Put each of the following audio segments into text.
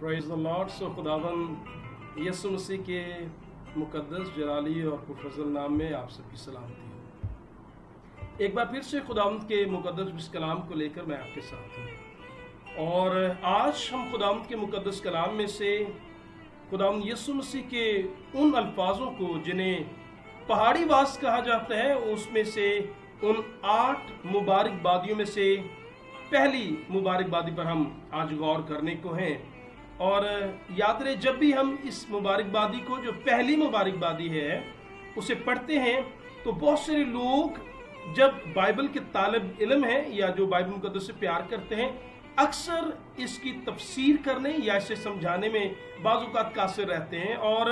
Praise the Lord. सो खुदावन यीशु मसीह के मुकद्दस जलाली और पुरफज़ल नाम में आप सबकी सलामती हो। एक बार फिर से खुदावंद के मुकद्दस कलाम को लेकर मैं आपके साथ हूँ और आज हम खुदावंद के मुकद्दस कलाम में से खुदावंद यीशु मसीह के उन अल्फाजों को जिन्हें पहाड़ी वास कहा जाता है, उसमें से उन 8 मुबारकबादियों में से पहली मुबारकबादी पर हम आज गौर करने को हैं। और याद रहे, जब भी हम इस मुबारकबादी को, जो पहली मुबारकबादी है, उसे पढ़ते हैं तो बहुत सारे लोग जब बाइबल के तालिब इल्म हैं या जो बाइबल मुकद्दस से प्यार करते हैं, अक्सर इसकी तफसीर करने या इसे समझाने में बाज़ औक़ात कासिर रहते हैं। और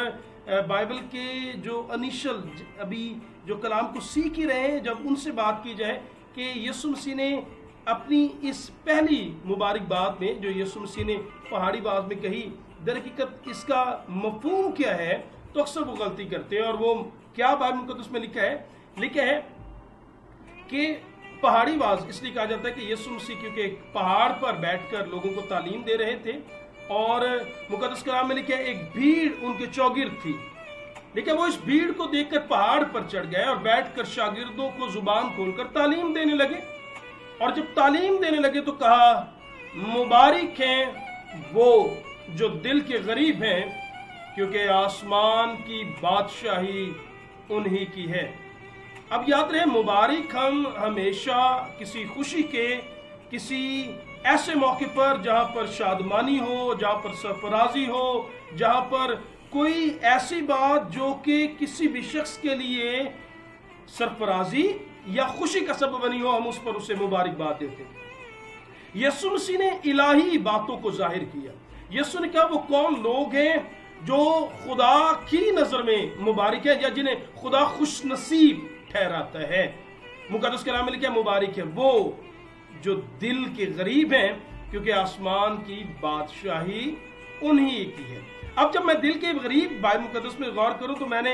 बाइबल के जो इनिशियल अभी जो कलाम को सीख ही रहे हैं, जब उनसे बात की जाए कि यीशु मसीह ने अपनी इस पहली मुबारकबाद में जो यीशु मसीह ने पहाड़ी बात में कही, दर हकीकत इसका मफ़हूम क्या है, तो अक्सर वो गलती करते हैं। और वो क्या बाइबल मुकद्दस में लिखा है कि पहाड़ी वाज इसलिए कहा जाता है कि यीशु मसीह क्योंकि एक पहाड़ पर बैठकर लोगों को तालीम दे रहे थे और मुकद्दस कलाम में लिखा है एक भीड़ उनके चौगिर्द थी, लेकिन वो इस भीड़ को देखकर पहाड़ पर चढ़ गए और बैठकर शागिर्दों को जुबान खोलकर तालीम देने लगे। और जब तालीम देने लगे तो कहा, मुबारक हैं वो जो दिल के गरीब हैं, क्योंकि आसमान की बादशाही उन्हीं की है। अब याद रहे, मुबारक हम हमेशा किसी खुशी के, किसी ऐसे मौके पर जहां पर शादमानी हो, जहां पर सरफराजी हो, जहां पर कोई ऐसी बात जो कि किसी भी शख्स के लिए सरफराजी या खुशी का सबब बनी हो, हम उस पर उसे मुबारकबाद देते हैं। यीशु मसीह ने इलाही बातों को जाहिर किया। यीशु ने कहा वो कौन लोग हैं जो खुदा की नजर में मुबारक है या जिन्हें खुदा खुश नसीब ठहराता है। मुकद्दस कलाम में लिखा है मुबारक है वो जो दिल के गरीब हैं, क्योंकि आसमान की बादशाही उन्हीं की है। अब जब मैं दिल के गरीब बाइबल मुकद्दस में गौर करूं तो मैंने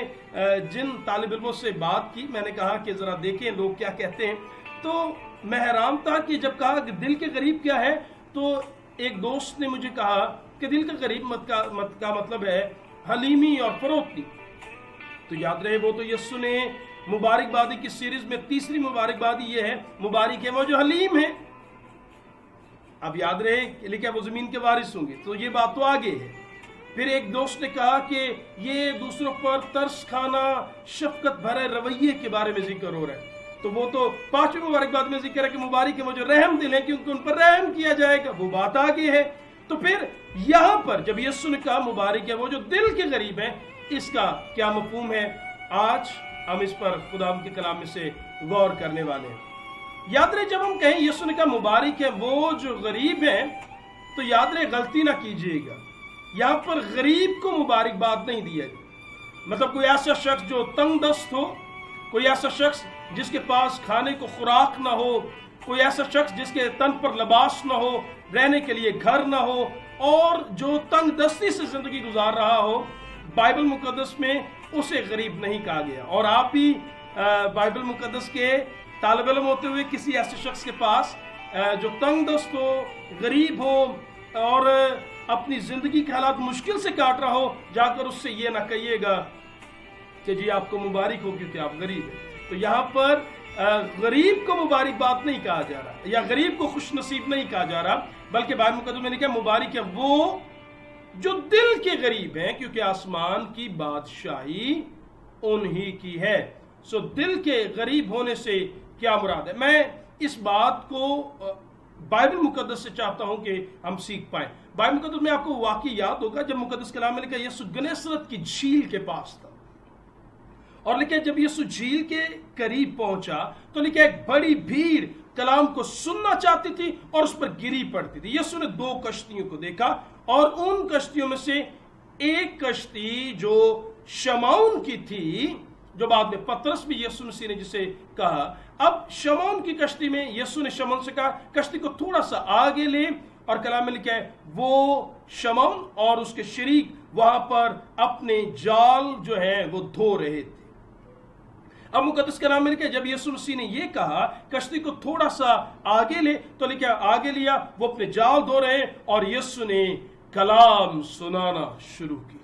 जिन तालिब इल्मों से बात की, मैंने कहा कि जरा देखें लोग क्या कहते हैं। तो मैं हैरान था कि जब कहा कि दिल के गरीब क्या है, तो एक दोस्त ने मुझे कहा कि दिल का गरीब मत का मतलब है हलीमी और फरोख्ती। तो याद रहे, वो तो यीशु ने मुबारकबादी की सीरीज में तीसरी मुबारकबादी ये है, मुबारक है वो जो हलीम है। अब याद रहे लिखा वो जमीन के वारिस होंगे, तो ये बात तो आगे है। फिर एक दोस्त ने कहा कि ये दूसरों पर तरस खाना, शफकत भरे रवैये के बारे में जिक्र हो रहा है। तो वो तो 5वीं मुबारकबाद में जिक्र है कि मुबारक है वो जो रहम दिल है, क्योंकि उन पर रहम किया जाएगा, वो बात आगे है। तो फिर यहाँ पर जब यीशु ने कहा मुबारक है वो जो दिल के गरीब है, इसका क्या मफहूम है, आज हम इस पर खुदा के कलाम में से गौर करने वाले हैं। याद रहे, जब हम कहें यीशु ने कहा मुबारक है वो जो गरीब है, तो याद रहे गलती ना कीजिएगा, यहाँ पर गरीब को मुबारकबाद नहीं दिया गया। मतलब कोई ऐसा शख्स जो तंग दस्त हो, कोई ऐसा शख्स जिसके पास खाने को खुराक ना हो, कोई ऐसा शख्स जिसके तन पर लिबास ना हो, रहने के लिए घर ना हो और जो तंग दस्ती से जिंदगी गुजार रहा हो, बाइबल मुकद्दस में उसे गरीब नहीं कहा गया। और आप भी बाइबल मुकद्दस के तालिब इल्म होते हुए किसी ऐसे शख्स के पास जो तंग दस्त हो, गरीब हो और अपनी जिंदगी के हालात मुश्किल से काट रहा हो, जाकर उससे ये ना कहिएगा कि जी आपको मुबारक हो क्योंकि आप गरीब हैं। तो यहाँ पर गरीब को मुबारकबाद नहीं कहा जा रहा या गरीब को खुश नसीब नहीं कहा जा रहा, बल्कि बाइबल मुकद्दस में लिखा है मुबारक है वो जो दिल के गरीब हैं, क्योंकि आसमान की बादशाही उन्हीं की है। सो दिल के गरीब होने से क्या मुराद है, मैं इस बात को बाइबल मुकद्दस से चाहता हूं कि हम सीख पाए। बाइबल मुकद्दस में आपको वाकई याद होगा जब मुकद्दस कलाम में लिखा यीशु गनेसरत की झील के पास था और लिखा जब यीशु झील के करीब पहुंचा तो लिखा एक बड़ी भीड़ कलाम को सुनना चाहती थी और उस पर गिरी पड़ती थी। यीशु ने 2 कश्तियों को देखा और उन कश्तियों में से एक कश्ती जो शमौन की थी, जो बाद में पतरस भी यीशु मसीह ने जिसे कहा। अब शमौन की कश्ती में यीशु ने शमौन से कहा कश्ती को थोड़ा सा आगे ले, और कलाम में लिखा है वो शमौन और उसके शरीक वहां पर अपने जाल जो है वो धो रहे थे। अब मुकद्दस कलाम में लिखा है जब यीशु मसीह ने ये कहा कश्ती को थोड़ा सा आगे ले, तो लिखा आगे लिया, वो अपने जाल धो रहे हैं और यीशु ने कलाम सुनाना शुरू की।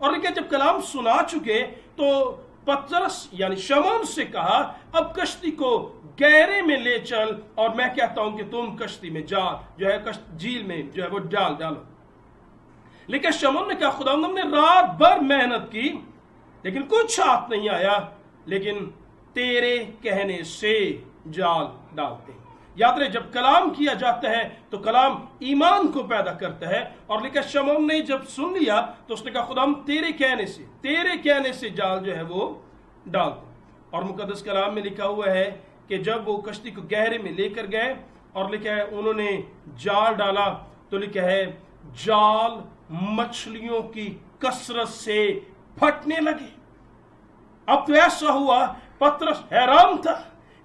और लेकिन जब कलाम सुना चुके तो पतरस यानी शमौन से कहा, अब कश्ती को गहरे में ले चल और मैं कहता हूं कि तुम कश्ती में जो है झील में जो है वो डालो। लेकिन शमौन ने कहा, खुदावंद हमने रात भर मेहनत की लेकिन कुछ हाथ नहीं आया, लेकिन तेरे कहने से जाल डालते। याद रहे, जब कलाम किया जाता है तो कलाम ईमान को पैदा करता है। और लेकिन शमौन ने जब सुन लिया तो उसने कहा, खुदा तेरे कहने से जाल जो है वो डालते। और मुकद्दस कलाम में लिखा हुआ है कि जब वो कश्ती को गहरे में लेकर गए और लिखा है उन्होंने जाल डाला तो लिखा है जाल मछलियों की कसरत से फटने लगे। अब तो ऐसा हुआ, पतरस हैरान था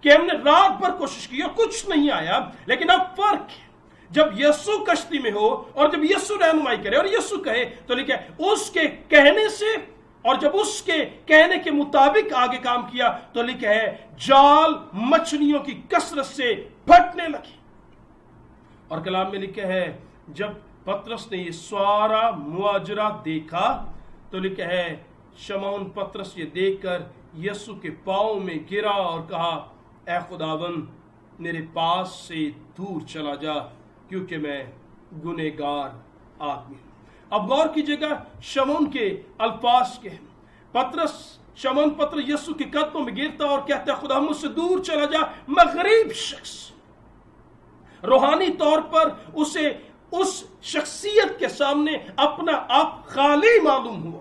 कि हमने रात भर कोशिश की और कुछ नहीं आया, लेकिन अब फर्क है, जब यीशु कश्ती में हो और जब यीशु रहनुमाई करे और यीशु कहे तो लिखा है उसके कहने से, और जब उसके कहने के मुताबिक आगे काम किया तो लिखा है जाल मछलियों की कसरत से फटने लगी। और कलाम में लिखा है जब पतरस ने ये सारा मुआजरा देखा तो लिखा है शमौन पतरस ये देखकर यीशु के पांव में गिरा और कहा, ऐ खुदावन मेरे पास से दूर चला जा क्योंकि मैं गुनहगार आदमी हूं। अब गौर कीजिएगा शमौन के अल्फाज के, शमौन पतरस यीशु के कदमों में गिरता और कहता है, खुदा मुझसे दूर चला जा, मैं गरीब शख्स। रूहानी तौर पर उसे उस शख्सियत के सामने अपना आप खाली मालूम हुआ।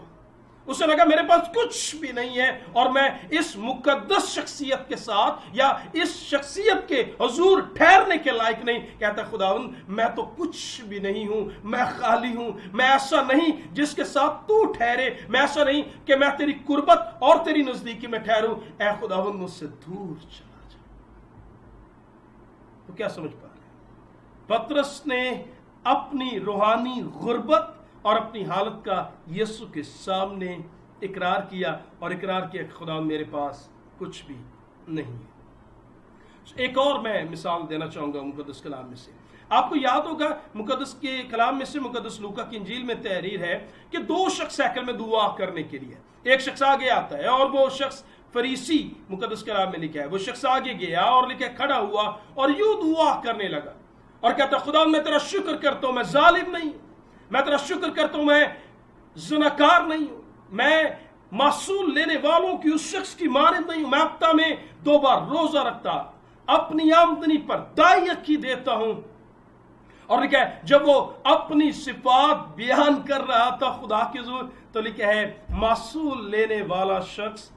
उसे लगा मेरे पास कुछ भी नहीं है और मैं इस मुकद्दस शख्सियत के साथ या इस शख्सियत के हुजूर ठहरने के लायक नहीं। कहता खुदावंद मैं तो कुछ भी नहीं हूं, मैं खाली हूं, मैं ऐसा नहीं जिसके साथ तू ठहरे, मैं ऐसा नहीं कि मैं तेरी कुर्बत और तेरी नजदीकी में ठहरूं। ऐ खुदावंद मुझसे दूर चला जा। तो क्या समझ पा रहे? पतरस ने अपनी रूहानी गुर्बत और अपनी हालत का यीशु के सामने इकरार किया और इकरार किया खुदा मेरे पास कुछ भी नहीं है। एक और मैं मिसाल देना चाहूंगा मुकद्दस कलाम में से। आपको याद होगा मुकद्दस के कलाम में से मुकद्दस लूका की इंजील में तहरीर है कि दो शख्स हैकल में दुआ करने के लिए, एक शख्स आगे आता है और वो शख्स फरीसी, मुकद्दस कलाम में लिखा है वो शख्स आगे गया और लिखा खड़ा हुआ और यूं दुआ करने लगा और कहता खुदा मैं तेरा शुक्र करता हूं मैं जालिम नहीं हूं, मैं तेरा शुक्र करता हूं मैं ज़िनाकार नहीं हूं, मैं मासूल लेने वालों की उस शख्स की मानद नहीं हूं, मैं हफ्ता में 2 बार रोजा रखता, अपनी आमदनी पर दाई अक्की देता हूं। और लिखा है जब वो अपनी सिफात बयान कर रहा था खुदा के हुजूर तो लिखा है मासूल लेने वाला शख्स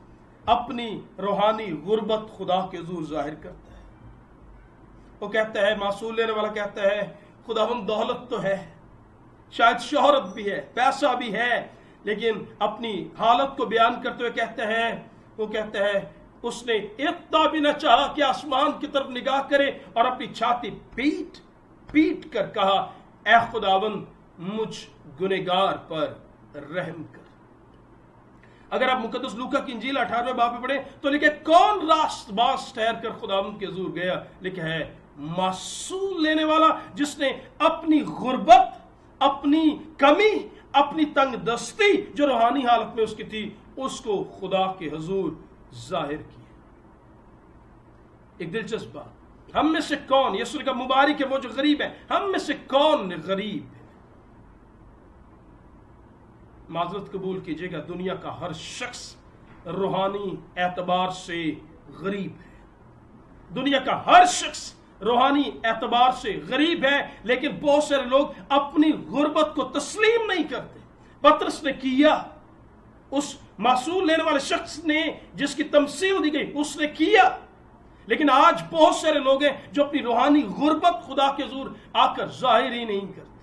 अपनी रूहानी गुर्बत खुदा के हुजूर जाहिर करता है। वो कहता है, मासूल लेने वाला कहता है खुदावंद दौलत तो है, शायद शोहरत भी है, पैसा भी है, लेकिन अपनी हालत को बयान करते हुए कहता है, वो कहता है उसने इतना भी न चाहा कि आसमान की तरफ निगाह करे और अपनी छाती पीट पीट कर कहा ऐ खुदावंद मुझ गुनहगार पर रहम कर। अगर आप मुकद्दस लूका की इंजील 18वें बाब में पढ़े तो लिखे कौन रास्तबाज ठहर कर खुदावंद के हुजूर गया, लिखा है मासूल लेने वाला जिसने अपनी गुर्बत, अपनी कमी, अपनी तंग दस्ती जो रूहानी हालत में उसकी थी उसको खुदा के हुजूर जाहिर किया। एक दिलचस्प बात, हम में से कौन, यीशु का मुबारक है वो जो गरीब है, हम में से कौन गरीब है? माजरत कबूल कीजिएगा, दुनिया का हर शख्स रूहानी एतबार से गरीब है। दुनिया का हर शख्स रूहानी एतबार से गरीब है, लेकिन बहुत सारे लोग अपनी गुर्बत को तस्लीम नहीं करते। पतरस ने किया, उस मासूल लेने वाले शख्स ने जिसकी तमसील दी गई उसने किया, लेकिन आज बहुत सारे लोग हैं जो अपनी रूहानी गुर्बत खुदा के हुजूर आकर जाहिर ही नहीं करते,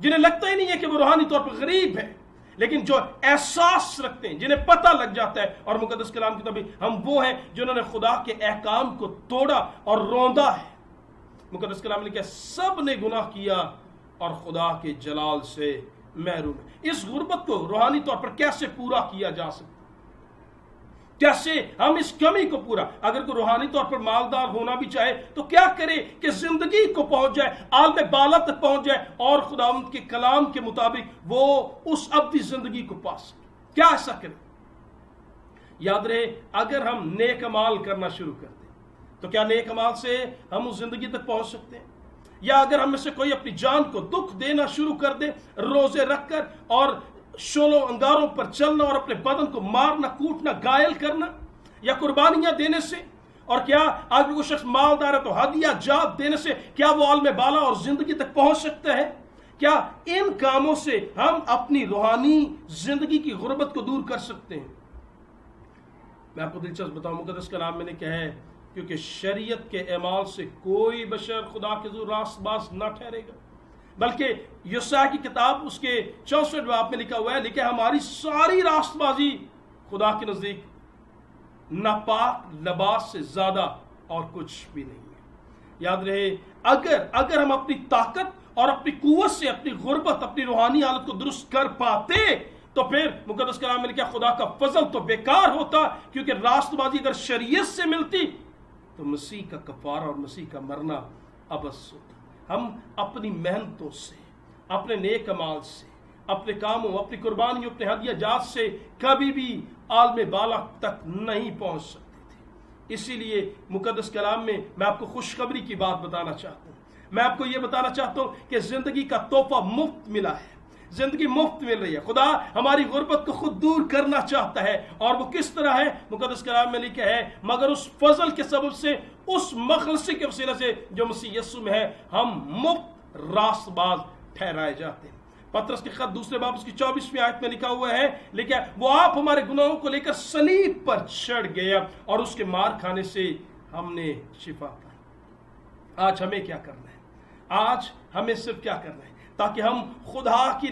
जिन्हें लगता ही नहीं है कि वो रूहानी तौर पर गरीब है, लेकिन जो एहसास रखते हैं, जिन्हें पता लग जाता है। और मुकद्दस कलाम की तभी हम वो हैं जिन्होंने खुदा के अहकाम को तोड़ा और रोंदा है। मुकद्दस कलाम ने लिखा सब ने गुनाह किया और खुदा के जलाल से महरूम है। इस गुर्बत को रूहानी तौर पर कैसे पूरा किया जा सकता? कैसे हम इस कमी को पूरा, अगर कोई रूहानी तौर पर मालदार होना भी चाहे तो क्या करे कि जिंदगी को पहुंच जाए, आलम बाला तक पहुंच जाए और खुदावंद के कलाम के मुताबिक वो उस अब्दी जिंदगी को पा सके। क्या ऐसा करे? याद रहे, अगर हम नेक अमाल करना शुरू कर दें तो क्या नेक अमाल से हम उस जिंदगी तक पहुंच सकते हैं? या अगर हम में से कोई अपनी जान को दुख देना शुरू कर दे, रोजे रखकर और शोलों अंगारों पर चलना और अपने बदन को मारना, कूटना, घायल करना, या कुर्बानियां देने से, और क्या अगर कोई शख्स मालदार है तो हदिया जात देने से क्या वो आलम बाला और जिंदगी तक पहुंच सकता है? क्या इन कामों से हम अपनी रूहानी जिंदगी की गुर्बत को दूर कर सकते हैं? मैं आपको दिलचस्प बताऊं, मुकद्दस कलाम मैंने कहा है, क्योंकि शरीयत के अमाल से कोई बशर खुदा के हुजूर रास्तबाज ना ठहरेगा, बल्कि यशायाह की किताब उसके 64 बाब में लिखा हुआ है, लिखा है हमारी सारी रास्तबाजी खुदा के नजदीक नापाक लिबास से ज्यादा और कुछ भी नहीं है। याद रहे, अगर हम अपनी ताकत और अपनी कुव्वत से अपनी गुर्बत, अपनी रूहानी हालत को दुरुस्त कर पाते तो फिर मुकद्दस कलाम में लिखा खुदा का फजल तो बेकार होता, क्योंकि रास्तबाजी अगर शरीयत से मिलती तो मसीह का कफारा और मसीह का मरना अबस होता। हम अपनी मेहनतों से, अपने नेक अमाल से, अपने कामों, अपनी कुर्बानियों, अपने हदिया जात से कभी भी आलम बाला तक नहीं पहुंच सकते थे। इसीलिए मुकद्दस कलाम में मैं आपको खुशखबरी की बात बताना चाहता हूं। मैं आपको यह बताना चाहता हूं कि जिंदगी का तोहफा मुफ्त मिला है, जिंदगी मुफ्त मिल रही है। खुदा हमारी गुर्बत को खुद दूर करना चाहता है, और वो किस तरह है? मुकद्दस कलाम में लिखा है, मगर उस फजल के सबब से, उस मखलसी के वसीले से जो मसीह यीशु में है, हम मुफ्त रास्तबाज ठहराए जाते हैं। पतरस के खत दूसरे बाब उसकी 24वीं आयत में लिखा हुआ है, लिखा है, वो आप हमारे गुनाहों को लेकर सलीब पर चढ़ गया और उसके मार खाने से हमने शिफा पाई। आज हमें क्या करना है? आज हमें सिर्फ क्या करना है? ताकि हम खुदा की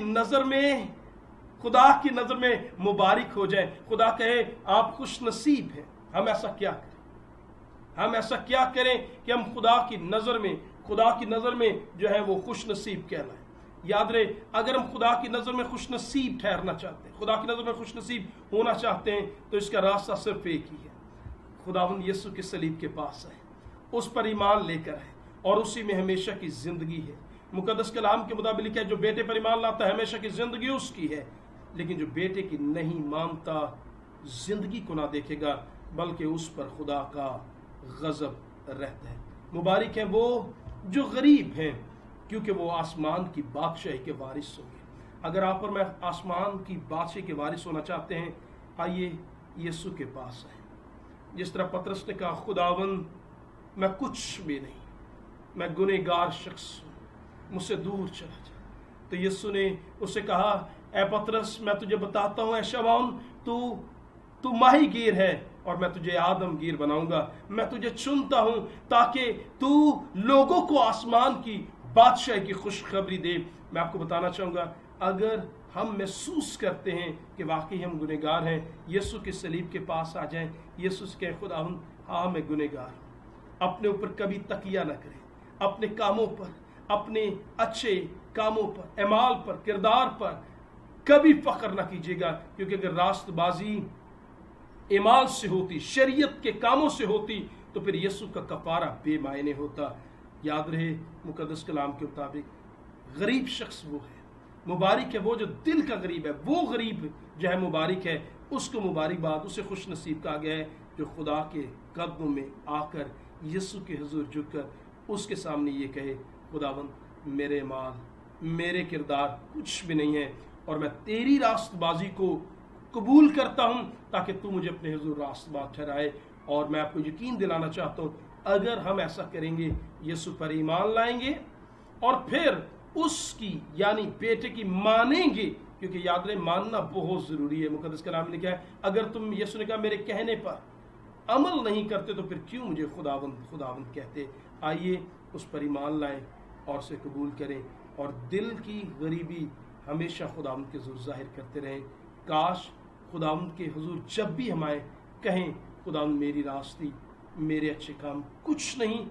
नजर में मुबारक हो जाए, खुदा कहे आप खुश नसीब हैं। हम ऐसा क्या करें कि हम खुदा की नजर में जो है वो खुश नसीब कहलाए। याद रहे, अगर हम खुदा की नजर में खुश नसीब ठहरना चाहते हैं, खुदा की नजर में खुश नसीब होना चाहते हैं, तो इसका रास्ता सिर्फ एक ही है, खुदावंद यीशु के सलीब के पास है, उस पर ईमान लेकर है, और उसी में हमेशा की जिंदगी है। मुकद्दस कलाम के मुताबिक लिखा है, जो बेटे पर ईमान लाता है हमेशा की जिंदगी उसकी है, लेकिन जो बेटे की नहीं मानता जिंदगी को ना देखेगा, बल्कि उस पर खुदा का गजब रहता है। मुबारक है वो जो गरीब हैं, क्योंकि वो आसमान की बादशाही के वारिस होंगे। अगर आप और मैं आसमान की बादशाही के वारिस होना चाहते हैं, आइए यीशु के पास आए। जिस तरह पतरस ने कहा, खुदावन मैं कुछ भी नहीं, मैं गुनहगार शख्स हूँ, मुझसे दूर चला जा। तो यीशु ने उससे कहा, ए पतरस मैं तुझे बताता हूँ, ए शमौन तू माहीगीर है और मैं तुझे आदमगीर बनाऊंगा। मैं तुझे चुनता हूं ताकि तू लोगों को आसमान की बादशाही की खुशखबरी दे। मैं आपको बताना चाहूंगा, अगर हम महसूस करते हैं कि वाकई हम गुनहगार हैं, यीशु के सलीब के पास आ जाएं, यीशु से कहें, खुदावंद हाँ मैं गुनहगार हूं। अपने ऊपर कभी तकिया ना करें, अपने कामों पर, अपने अच्छे कामों पर, अमाल पर, किरदार पर कभी फख्र ना कीजिएगा, क्योंकि अगर रास्तबाजी इमाल से होती, शरीयत के कामों से होती, तो फिर यीशु का कफारा बेमायने होता। याद रहे, मुकद्दस कलाम के मुताबिक गरीब शख्स वो है, मुबारक है वो जो दिल का गरीब है, वो गरीब जो है मुबारक है, उसको मुबारकबाद, उसे खुश नसीब कहा गया है जो खुदा के कदमों में आकर यीशु के हुजूर झुककर उसके सामने ये कहे, खुदावंद मेरे माल, मेरे किरदार कुछ भी नहीं है, और मैं तेरी रास्तबाजी को कबूल करता हूं ताकि तू मुझे अपने हुजूर रास्तबाज ठहराए। और मैं आपको यकीन दिलाना चाहता हूं, अगर हम ऐसा करेंगे, यीशु पर ईमान लाएंगे और फिर उसकी यानी बेटे की मानेंगे, क्योंकि याद रहे मानना बहुत जरूरी है। मुकद्दस कलाम ने लिखा है, अगर तुम, यीशु ने कहा, मेरे कहने पर अमल नहीं करते तो फिर क्यों मुझे खुदावंद खुदावंद कहते। आइए उस पर ईमान लाएं और उसे कबूल करें, और दिल की गरीबी हमेशा खुदावंद के हुजूर जाहिर करते रहें। काश खुदावंद के हुजूर जब भी हम आए कहें, खुदावंद मेरी रास्ती, मेरे अच्छे काम कुछ नहीं,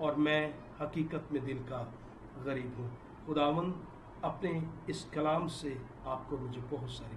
और मैं हकीकत में दिल का गरीब हूँ। खुदावंद अपने इस कलाम से आपको मुझे बहुत सारी